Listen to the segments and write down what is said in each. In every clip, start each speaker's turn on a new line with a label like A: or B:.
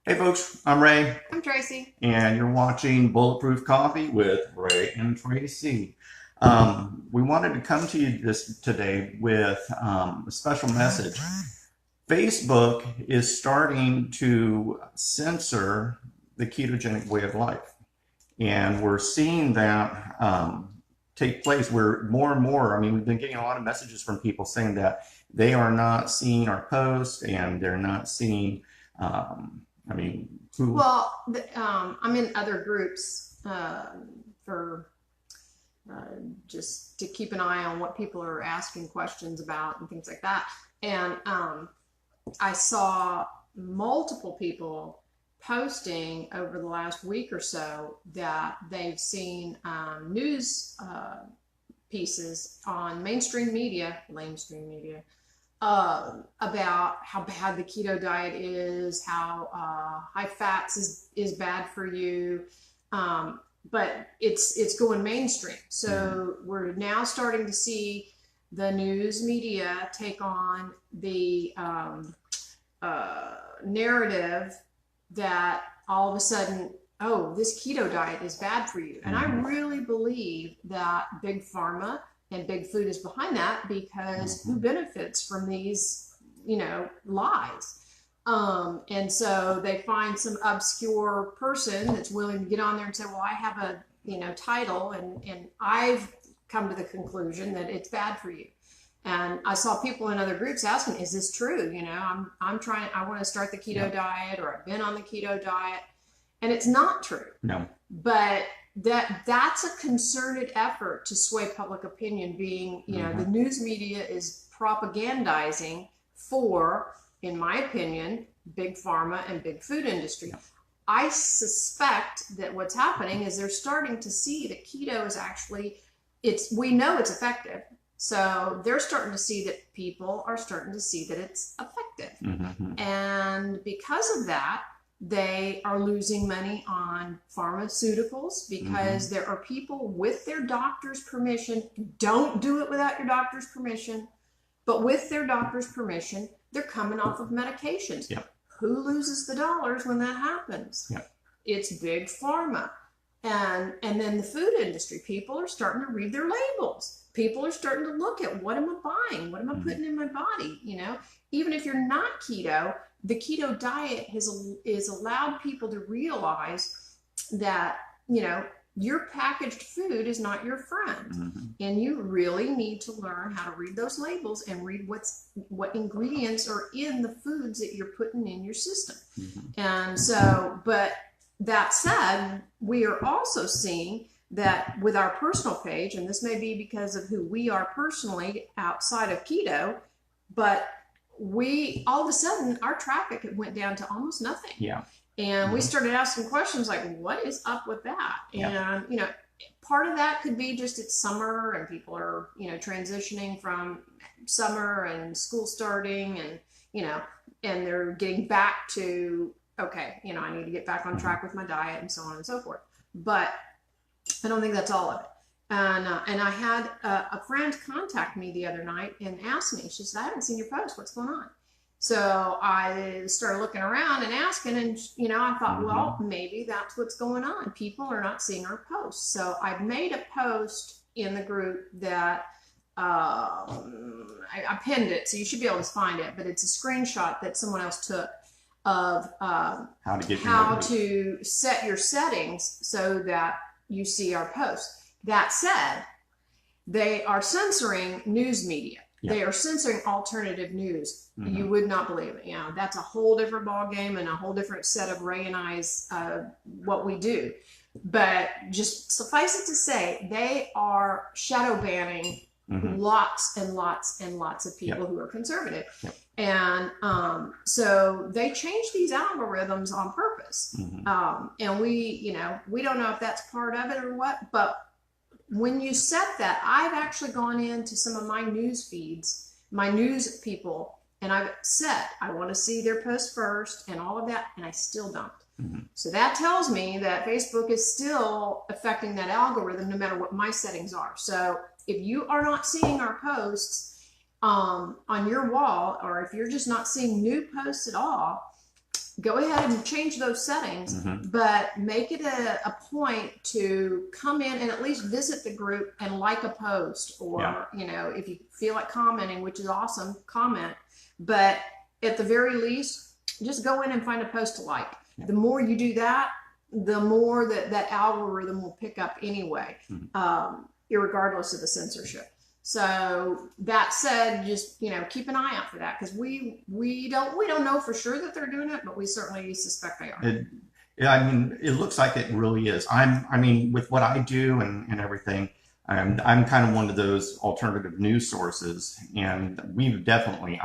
A: Hey folks, I'm Ray,
B: I'm Tracy.
A: and you're watching Bulletproof Coffee with Ray and Tracy. We wanted to come to you today with a special message. Facebook is starting to censor the ketogenic way of life, and we're seeing that take place where more and more, I mean, we've been getting a lot of messages from people saying that they are not seeing our posts and they're not seeing, I mean, who.
B: Well, I'm in other groups for just to keep an eye on what people are asking questions about and things like that. And I saw multiple people posting over the last week or so that they've seen news pieces on mainstream media, about how bad the keto diet is, how high fats is bad for you. But it's going mainstream. So we're now starting to see the news media take on the narrative that all of a sudden, oh, this keto diet is bad for you. And I really believe that big pharma and big food is behind that, because who benefits from these, lies? And so they find some obscure person that's willing to get on there and say, well, I have a, title, and I've come to the conclusion that it's bad for you. And I saw people in other groups asking, is this true? I'm trying, I want to start the keto diet, or I've been on the keto diet. And it's not true.
A: No.
B: But that's a concerted effort to sway public opinion, being, the news media is propagandizing for, in my opinion, big pharma and big food industry. Yeah. I suspect that what's happening is they're starting to see that keto is actually, we know it's effective. So they're starting to see that people are starting to see that it's effective. And because of that, they are losing money on pharmaceuticals, because there are people with their doctor's permission. Don't do it without your doctor's permission, but with their doctor's permission, they're coming off of medications.
A: Yep.
B: Who loses the dollars when that happens?
A: Yep.
B: It's big pharma. And then the food industry, people are starting to read their labels. People are starting to look at, what am I buying? What am I putting in my body? Even if you're not keto, the keto diet is allowed people to realize that, your packaged food is not your friend. And you really need to learn how to read those labels and read what ingredients are in the foods that you're putting in your system. And so, but that said, we are also seeing that with our personal page, and this may be because of who we are personally outside of keto, but all of a sudden our traffic went down to almost nothing.
A: Yeah.
B: And we started asking questions like, what is up with that? And, part of that could be just it's summer and people are, transitioning from summer and school starting, and, and they're getting back to, okay, I need to get back on track with my diet and so on and so forth. But I don't think that's all of it. And I had a friend contact me the other night and ask me, she said, I haven't seen your post. What's going on? So I started looking around and asking, and, I thought, well, maybe that's what's going on. People are not seeing our posts. So I made a post in the group that I pinned it, so you should be able to find it, but it's a screenshot that someone else took of how to set your settings so that you see our posts. That said, they are censoring news media. Yep. They are censoring alternative news. You would not believe it. That's a whole different ball game and a whole different set of Ray and I's what we do. But just suffice it to say, they are shadow banning lots and lots and lots of people who are conservative. Yep. And so they change these algorithms on purpose. And we don't know if that's part of it or what, but when you set that, I've actually gone into some of my news feeds, my news people, and I've said, I want to see their post first and all of that, and I still don't. So that tells me that Facebook is still affecting that algorithm no matter what my settings are. So if you are not seeing our posts on your wall, or if you're just not seeing new posts at all, go ahead and change those settings, but make it a point to come in and at least visit the group and like a post, or you know, if you feel like commenting, which is awesome, comment. But at the very least, just go in and find a post to like. The more you do that, the more that algorithm will pick up anyway, irregardless of the censorship. So that said, just, you know, keep an eye out for that, because we don't know for sure that they're doing it, but we certainly suspect they are.
A: I mean, it looks like it really is. I mean, with what I do and everything, I'm kind of one of those alternative news sources, and I've been definitely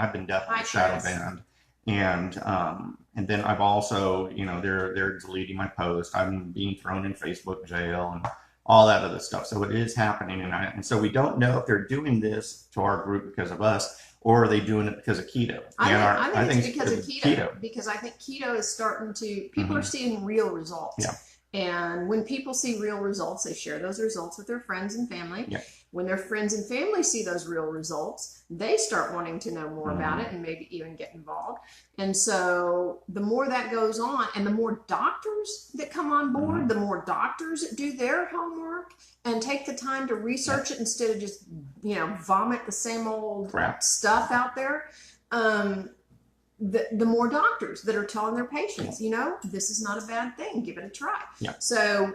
A: shadow banned, and then I've also, you know, they're deleting my post. I'm being thrown in Facebook jail and all that other stuff. So it is happening, and so we don't know if they're doing this to our group because of us, or are they doing it because of keto?
B: I think it's because of keto, because I think keto is starting to, people are seeing real results.
A: Yeah.
B: And when people see real results, they share those results with their friends and family.
A: Yeah.
B: When their friends and family see those real results, they start wanting to know more about it and maybe even get involved. And so the more that goes on, and the more doctors that come on board, the more doctors that do their homework and take the time to research it instead of just, you know, vomit the same old stuff out there. The more doctors that are telling their patients, you know, this is not a bad thing, give it a try. So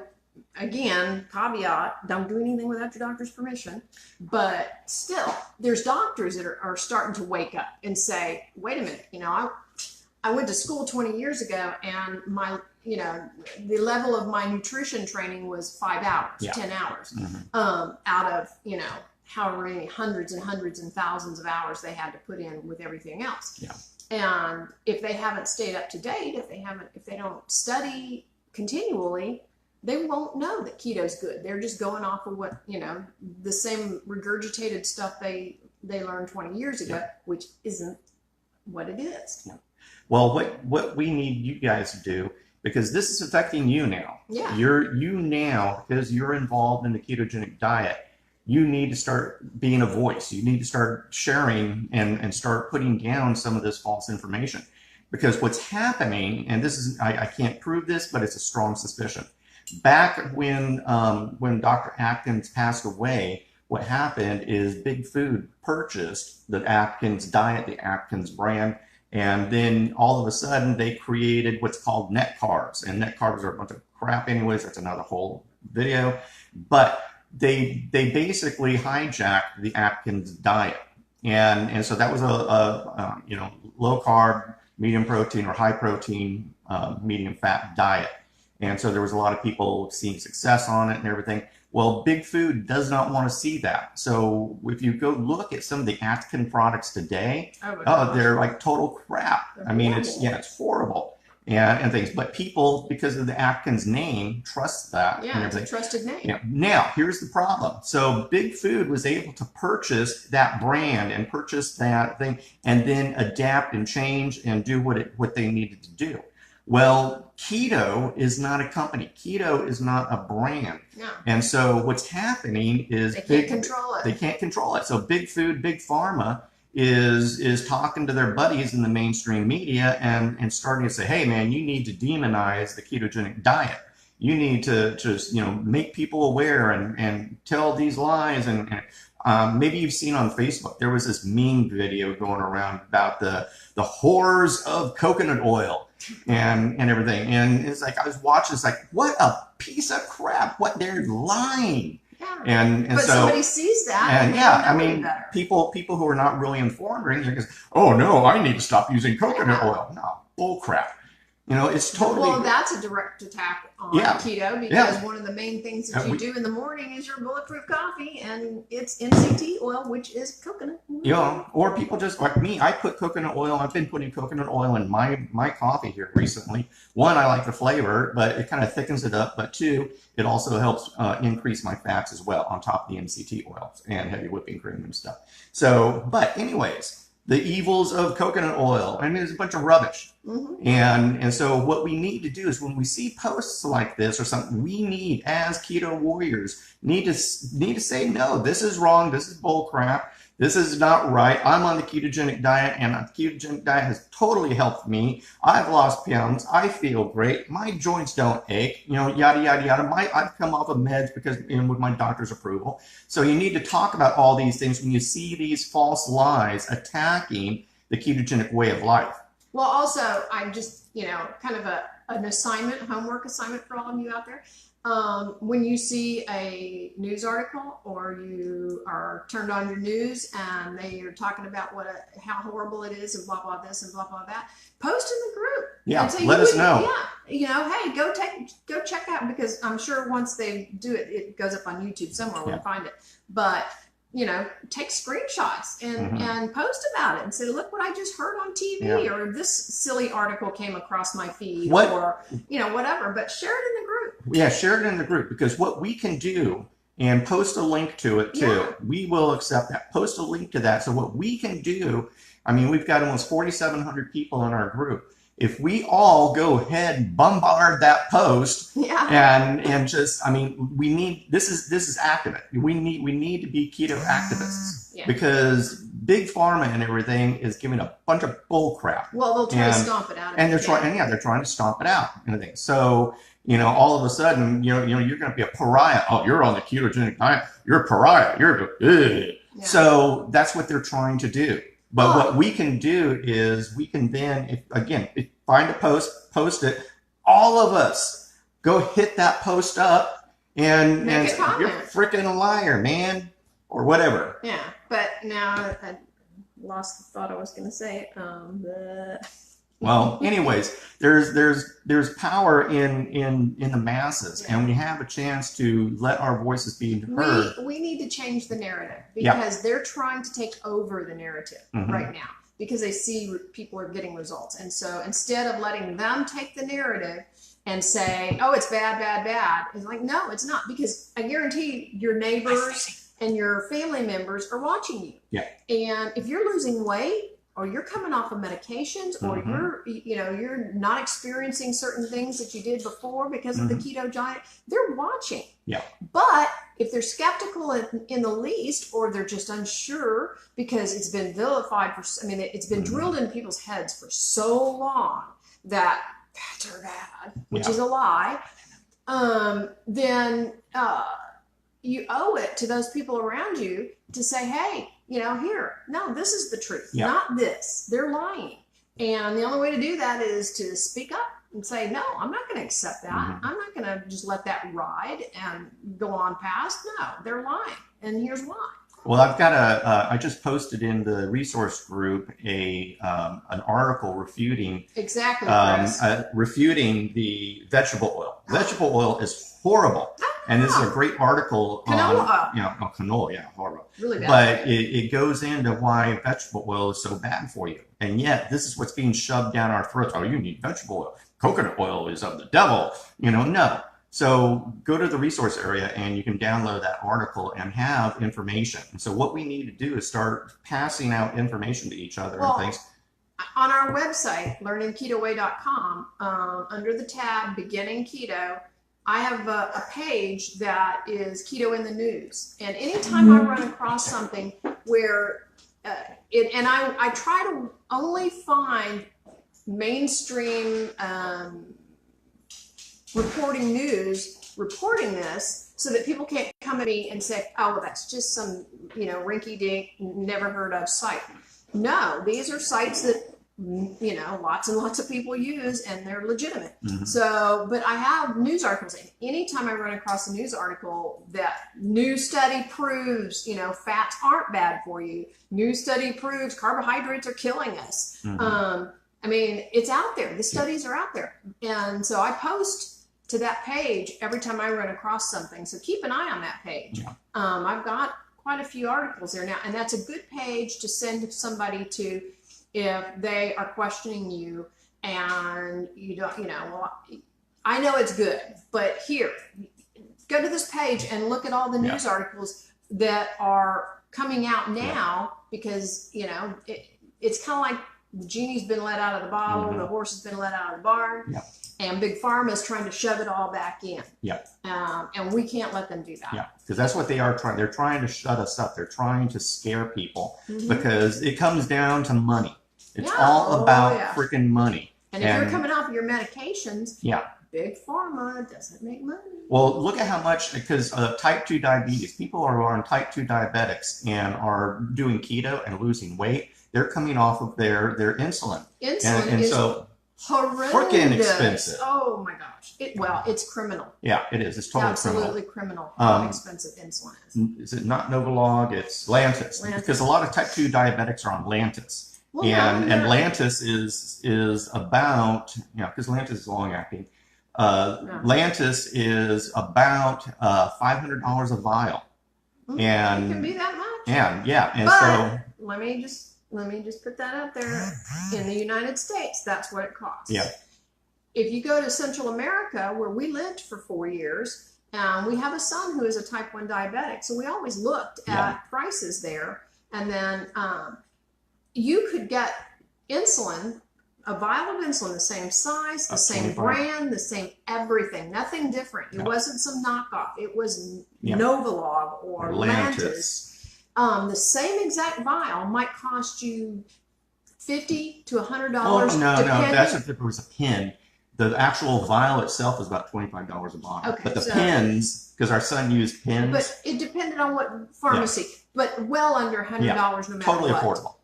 B: again, caveat, don't do anything without your doctor's permission, but still there's doctors that are starting to wake up and say, wait a minute, you know, I went to school 20 years ago, and my, you know, the level of my nutrition training was 5 hours, 10 hours, out of, you know, however many hundreds and hundreds and thousands of hours they had to put in with everything else. And if they haven't stayed up to date, if they don't study continually, they won't know that keto's good. They're just going off of what, you know, the same regurgitated stuff they learned 20 years ago, which isn't what it is.
A: Well, what we need you guys to do, because this is affecting you now. You now, because you're involved in the ketogenic diet, you need to start being a voice. You need to start sharing and start putting down some of this false information. Because what's happening, and this is, I can't prove this, but it's a strong suspicion. Back when Dr. Atkins passed away, what happened is Big Food purchased the Atkins diet, the Atkins brand, and then all of a sudden they created what's called net carbs. And net carbs are a bunch of crap anyways. That's another whole video. But they basically hijacked the Atkins diet, and so that was a you know, low carb, medium protein, or high protein, medium fat diet, and so there was a lot of people seeing success on it and everything. Well, Big Food does not want to see that. So if you go look at some of the Atkins products today, they're like total crap. I mean, it's horrible. And things, but people, because of the Atkins name, trust that.
B: Yeah, it's a trusted name.
A: Now, here's the problem. So Big Food was able to purchase that brand and purchase that thing, and then adapt and change and do what they needed to do. Well, keto is not a company. Keto is not a brand. And so what's happening is
B: they can't control it.
A: They can't control it. So Big Food, Big Pharma is talking to their buddies in the mainstream media and starting to say, hey man, you need to demonize the ketogenic diet. You need to just, you know, make people aware and tell these lies. And maybe you've seen on Facebook, there was this meme video going around about the horrors of coconut oil and everything. And it's like, I was watching, it's like, what a piece of crap, what they're lying. And
B: but
A: so
B: somebody sees that,
A: and I mean, people who are not really informed are going, oh no, I need to stop using coconut oil. No, bull crap. You know, it's totally.
B: Well, that's a direct attack on keto, because one of the main things that you do in the morning is your bulletproof coffee, and it's MCT oil, which is coconut.
A: Yeah, or people just like me. I put coconut oil. I've been putting coconut oil in my coffee here recently. One, I like the flavor, but it kind of thickens it up. But two, it also helps increase my fats as well on top of the MCT oils and heavy whipping cream and stuff. So, but anyways. The evils of coconut oil. I mean, it's a bunch of rubbish. And so what we need to do is when we see posts like this or something, we need, as keto warriors, need to say, no, this is wrong. This is bull crap. This is not right. I'm on the ketogenic diet, and the ketogenic diet has totally helped me. I've lost pounds. I feel great. My joints don't ache, yada, yada, yada. I've come off of meds because, with my doctor's approval. So you need to talk about all these things when you see these false lies attacking the ketogenic way of life.
B: Well, also, I'm just, kind of an assignment, homework assignment for all of you out there. When you see a news article or you are turned on your news and they are talking about how horrible it is and blah, blah, this and blah, blah, that, post in the group.
A: Yeah, let us know.
B: Yeah, hey, go check out, because I'm sure once they do it, it goes up on YouTube somewhere. We'll find it. But take screenshots and post about it and say, look what I just heard on TV, or this silly article came across my feed, or, whatever, but share it in the group.
A: Yeah, share it in the group, because what we can do, and post a link to it too, we will accept that. Post a link to that. So what we can do, we've got almost 4,700 people in our group. If we all go ahead and bombard that post, and just, we need, this is activist. We need to be keto activists, because big pharma and everything is giving a bunch of bull crap.
B: Well, they'll try to stomp it out.
A: And they're trying to stomp it out and everything. So, all of a sudden, you're going to be a pariah. Oh, you're on the ketogenic diet. You're a pariah. So that's what they're trying to do. But what we can do is we can then, find a post it. All of us go hit that post up and say, you're freaking a liar, man, or whatever.
B: Yeah, but now I lost the thought I was going to say.
A: Well, anyways, there's power in the masses, and we have a chance to let our voices be heard.
B: We need to change the narrative, because they're trying to take over the narrative right now, because they see people are getting results. And so instead of letting them take the narrative and say, oh, it's bad, bad, bad, it's like, no, it's not, because I guarantee your neighbors and your family members are watching you.
A: Yeah.
B: And if you're losing weight, or you're coming off of medications, or you're not experiencing certain things that you did before because of the keto diet, they're watching.
A: Yeah.
B: But if they're skeptical in the least, or they're just unsure because it's been vilified it's been drilled in people's heads for so long that fats are bad, which is a lie, then you owe it to those people around you to say, hey, this is the truth, not this. They're lying. And the only way to do that is to speak up and say, no, I'm not going to accept that. I'm not going to just let that ride and go on past. No, they're lying. And here's why.
A: Well, I've got I just posted in the resource group an article refuting refuting the vegetable oil. Vegetable oil is horrible. And this is a great article on canola, horrible.
B: Really bad.
A: But it goes into why vegetable oil is so bad for you. And yet this is what's being shoved down our throats. Oh, you need vegetable oil. Coconut oil is of the devil. No. So go to the resource area and you can download that article and have information. And so what we need to do is start passing out information to each other and things.
B: On our website, learningketoway.com, under the tab Beginning Keto, I have a page that is Keto in the News. And anytime I run across something where, I try to only find mainstream reporting this, so that people can't come at me and say, oh, well, that's just some, rinky-dink, never heard of site. No, these are sites that, lots and lots of people use, and they're legitimate. So, but I have news articles. And anytime I run across a news article that new study proves, fats aren't bad for you. New study proves carbohydrates are killing us. It's out there. The studies are out there. And so I post to that page every time I run across something. So keep an eye on that page. I've got quite a few articles there now, and that's a good page to send somebody to if they are questioning you and you don't, I know it's good, but here, go to this page and look at all the news articles that are coming out now, because, it's kind of like the genie's been let out of the bottle, the horse has been let out of the barn. And Big Pharma is trying to shove it all back in.
A: Yeah.
B: And we can't let them do that.
A: Yeah, because that's what they are trying. They're trying to shut us up. They're trying to scare people because it comes down to money. It's all about freaking money.
B: And if you're coming off of your medications,
A: yeah,
B: Big Pharma doesn't make money.
A: Well, look at how much, because type 2 diabetes, people are on type 2 diabetics and are doing keto and losing weight. They're coming off of their insulin.
B: Insulin
A: and
B: is
A: so
B: horrendous.
A: Freaking expensive.
B: Oh my gosh. It's criminal.
A: Yeah, it is. It's totally
B: absolutely criminal. How expensive insulin is.
A: Is it not Novolog? It's Lantus. Because a lot of type 2 diabetics are on Lantus. Well, and Lantus is about, because Lantus is long acting. Lantus is about $500 a vial. And
B: it can be that much.
A: And
B: but
A: so
B: let me just put that out there. In the United States, that's what it costs.
A: Yeah.
B: If you go to Central America, where we lived for 4 years, we have a son who is a type 1 diabetic, so we always looked at prices there. And then you could get insulin, a vial of insulin, the same size, the same brand, the same everything, nothing different. It wasn't some knockoff. It was Novolog or Lantus. The same exact vial might cost you $50 to $100.
A: Oh, no, that's if it was a pen. The actual vial itself is about $25 a bottle. Okay, but the pens, because our son used pens.
B: But it depended on what pharmacy, but well under $100 no matter
A: totally
B: what.
A: Affordable.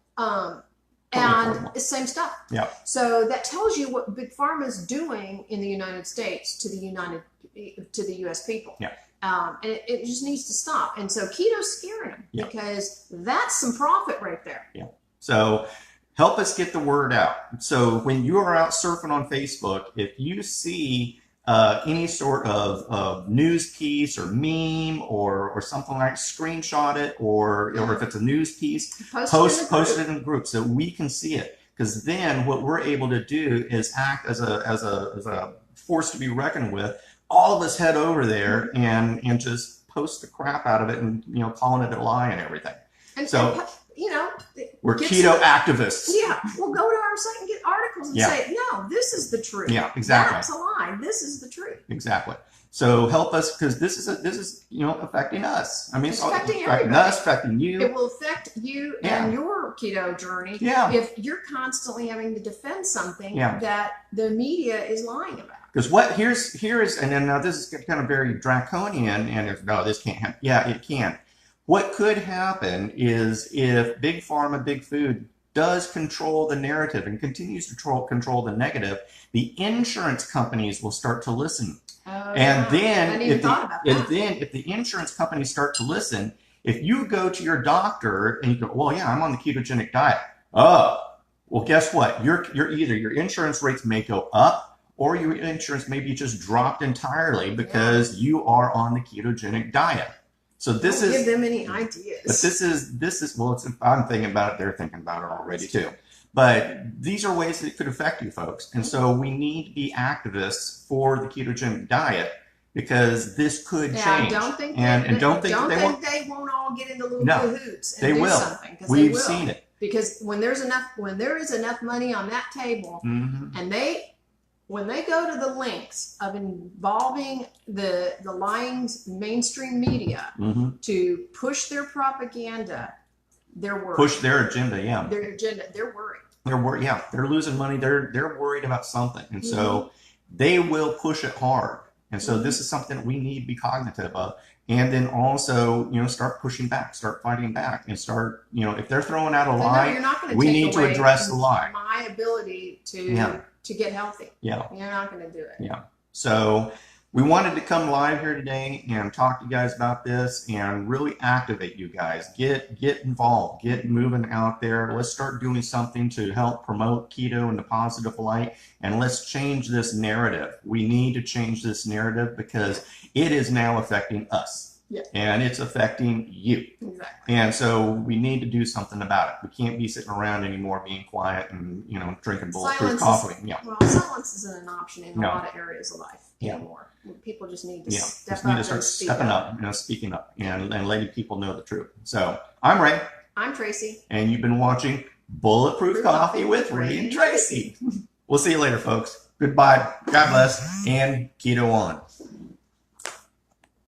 B: And it's same stuff.
A: Yeah.
B: So that tells you what Big Pharma is doing in the United States to the U.S. people.
A: Yeah.
B: And it just needs to stop. And so keto's scaring them because that's some profit right there.
A: Yeah. So help us get the word out. So when you are out surfing on Facebook, if you see any sort of news piece or meme or something like, screenshot it, or if it's a news piece, post it in the group so we can see it. Because then what we're able to do is act as a force to be reckoned with. All of us head over there and just post the crap out of it and calling it a lie and everything.
B: And
A: we're keto activists.
B: Yeah, we'll go to our site and get articles and say, no, this is the truth.
A: Yeah, exactly.
B: That's a lie. This is the truth.
A: Exactly. So help us, because this is affecting us. I mean, it's
B: affecting
A: everybody. Us, affecting you.
B: It will affect you and your keto journey.
A: Yeah.
B: If you're constantly having to defend something that the media is lying about.
A: Because here's and then now this is kind of very draconian, and no, this can't happen. Yeah, it can. What could happen is if Big Pharma, Big Food does control the narrative and continues to control the negative, the insurance companies will start to listen. And then if the insurance companies start to listen, if you go to your doctor and you go, well, yeah, I'm on the ketogenic diet. Oh, well, guess what? You're either your insurance rates may go up, or your insurance may be just dropped entirely because you are on the ketogenic diet. So this
B: Don't give them any ideas.
A: But this is well, I'm thinking about it. They're thinking about it already too. But these are ways that it could affect you folks. And so we need to be activists for the ketogenic diet because this could change.
B: Don't think they won't all get into little cahoots and do something.
A: We've seen it.
B: Because when there is enough money on that table, and when they go to the lengths of involving the lying mainstream media to push their propaganda, they're worried.
A: Push their agenda,
B: Their agenda, they're worried.
A: They're worried, they're losing money. They're worried about something. And so they will push it hard. And so this is something we need to be cognitive of. And then also, start pushing back, start fighting back, and start, if they're throwing out a lie, we need to address the lie.
B: My ability to get healthy.
A: Yeah.
B: You're not going to do it.
A: Yeah. So we wanted to come live here today and talk to you guys about this and really activate you guys. Get involved, get moving out there. Let's start doing something to help promote keto in the positive light, and let's change this narrative. We need to change this narrative because it is now affecting us.
B: Yeah.
A: And it's affecting you.
B: Exactly.
A: And so we need to do something about it. We can't be sitting around anymore being quiet and, drinking bulletproof coffee.
B: Well, silence isn't an option in a lot of areas of life anymore. People just need to step up.
A: Start stepping up, speaking up, and letting people know the truth. So I'm Ray.
B: I'm Tracy.
A: And you've been watching Bulletproof Coffee with Ray and Tracy. We'll see you later, folks. Goodbye. God bless. And keto on.